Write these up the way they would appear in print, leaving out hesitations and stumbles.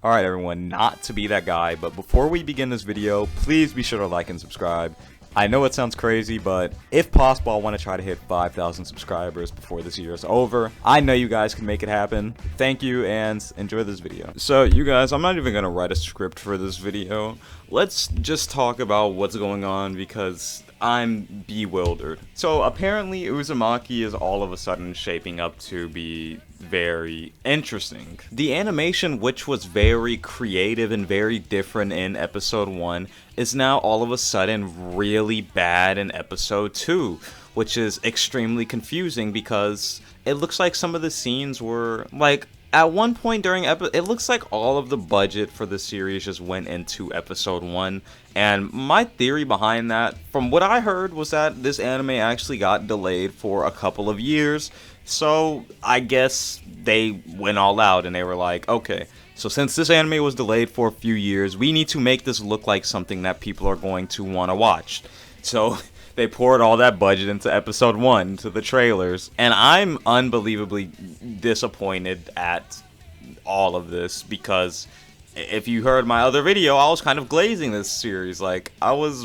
Alright everyone, not to be that guy, but before we begin this video, please be sure to like and subscribe. I know it sounds crazy, but if possible, I want to try to hit 5,000 subscribers before this year is over. I know you guys can make it happen. Thank you, and enjoy this video. So, you guys, I'm not even going to write a script for this video. Let's just talk about what's going on, because I'm bewildered. So, apparently, Uzumaki is all of a sudden shaping up to be very interesting. The animation, which was very creative and very different in episode 1, is now all of a sudden really bad in episode 2, which is extremely confusing because it looks like some of the scenes were like at one point during it looks like all of the budget for the series just went into episode 1, and my theory behind that, from what I heard, was that this anime actually got delayed for a couple of years. So I guess they went all out and they were like, okay, so since this anime was delayed for a few years, we need to make this look like something that people are going to want to watch. So they poured all that budget into episode 1, to the trailers, and I'm unbelievably disappointed at all of this, because if you heard my other video, I was kind of glazing this series. Like, I was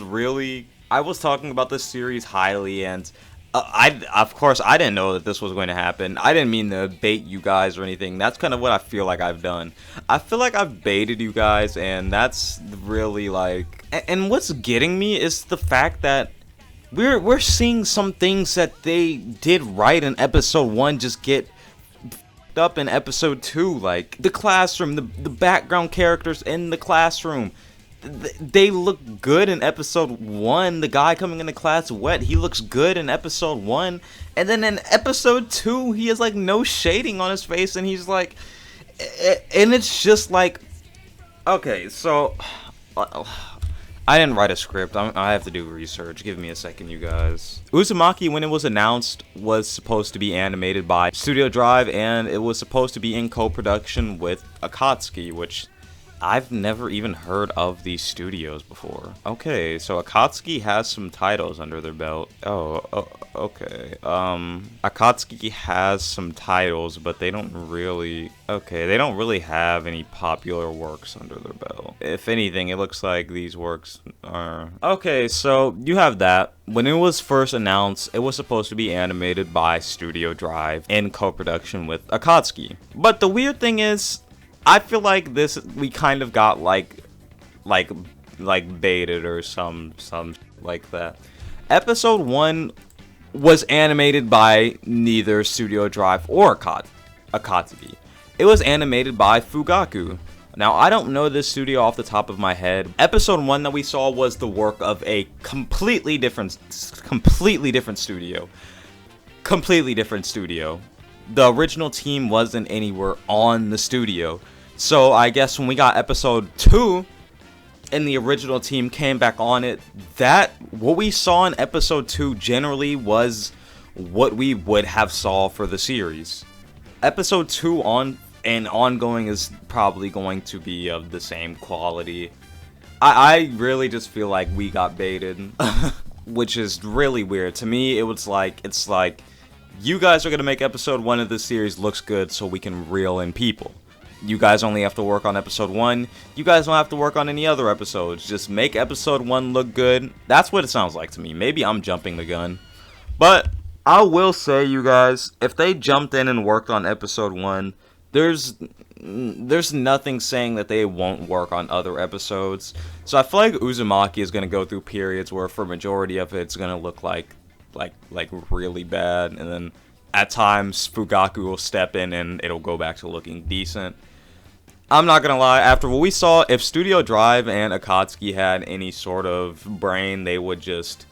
talking about this series highly, and of course, I didn't know that this was going to happen. I didn't mean to bait you guys or anything. That's kind of what I feel like I've done. I feel like I've baited you guys, and that's really like... And what's getting me is the fact that we're seeing some things that they did right in episode 1 just get up in episode 2. Like, the classroom, the background characters in the classroom. They look good in episode 1. The guy coming into class wet, he looks good in episode 1. And then in episode 2, he has like no shading on his face, and he's like... And it's just like... Okay, so... I didn't write a script. I have to do research. Give me a second, you guys. Uzumaki, when it was announced, was supposed to be animated by Studio Drive, and it was supposed to be in co-production with Akatsuki, which... I've never even heard of these studios before. Okay, so Akatsuki has some titles under their belt. Oh, okay. Akatsuki has some titles, but they don't really... Okay, they don't really have any popular works under their belt. If anything, it looks like these works are... Okay, so you have that. When it was first announced, it was supposed to be animated by Studio Drive in co-production with Akatsuki. But the weird thing is, I feel like this, we kind of got like baited or some like that. Episode 1 was animated by neither Studio Drive or Akatsuki. It was animated by Fugaku. Now, I don't know this studio off the top of my head. Episode 1 that we saw was the work of a completely different studio. Completely different studio. The original team wasn't anywhere on the studio. So I guess when we got episode 2 and the original team came back on it, what we saw in episode 2 generally was what we would have saw for the series. Episode 2 and ongoing is probably going to be of the same quality. I really just feel like we got baited, which is really weird. To me, it's like you guys are going to make episode 1 of this series looks good so we can reel in people. You guys only have to work on episode 1. You guys don't have to work on any other episodes. Just make episode 1 look good. That's what it sounds like to me. Maybe I'm jumping the gun. But I will say, you guys, if they jumped in and worked on episode 1, there's nothing saying that they won't work on other episodes. So I feel like Uzumaki is going to go through periods where for majority of it's going to look like really bad, and then at times Fugaku will step in and it'll go back to looking decent. I'm not gonna lie, after what we saw, if Studio Drive and Akatsuki had any sort of brain, they would just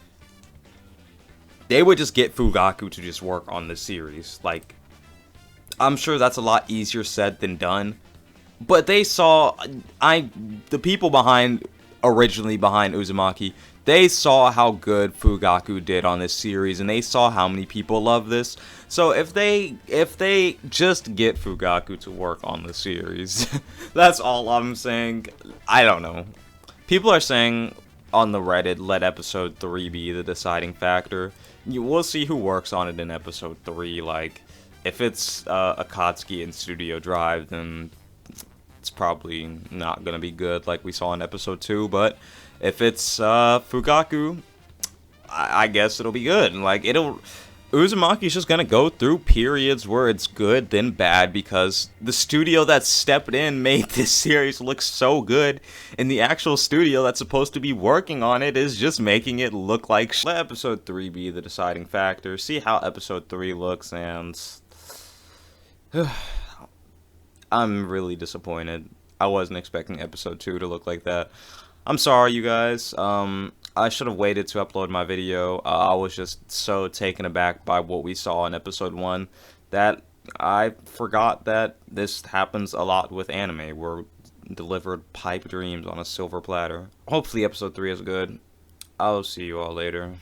get Fugaku to just work on the series. Like, I'm sure that's a lot easier said than done, but they saw, the people originally behind Uzumaki, they saw how good Fugaku did on this series, and they saw how many people love this. So if they just get Fugaku to work on the series, that's all I'm saying. I don't know. People are saying on the Reddit, let episode 3 be the deciding factor. We'll see who works on it in episode 3. Like, if it's Akatsuki and Studio Drive, then it's probably not gonna be good like we saw in episode 2. But if it's Fugaku, I guess it'll be good. Like, Uzumaki's just gonna go through periods where it's good, then bad, because the studio that stepped in made this series look so good, and the actual studio that's supposed to be working on it is just making it look like Let episode 3 be the deciding factor. See how episode 3 looks, and I'm really disappointed. I wasn't expecting episode 2 to look like that. I'm sorry, you guys. I should have waited to upload my video. I was just so taken aback by what we saw in episode 1 that I forgot that this happens a lot with anime. We're delivered pipe dreams on a silver platter. Hopefully episode 3 is good. I'll see you all later.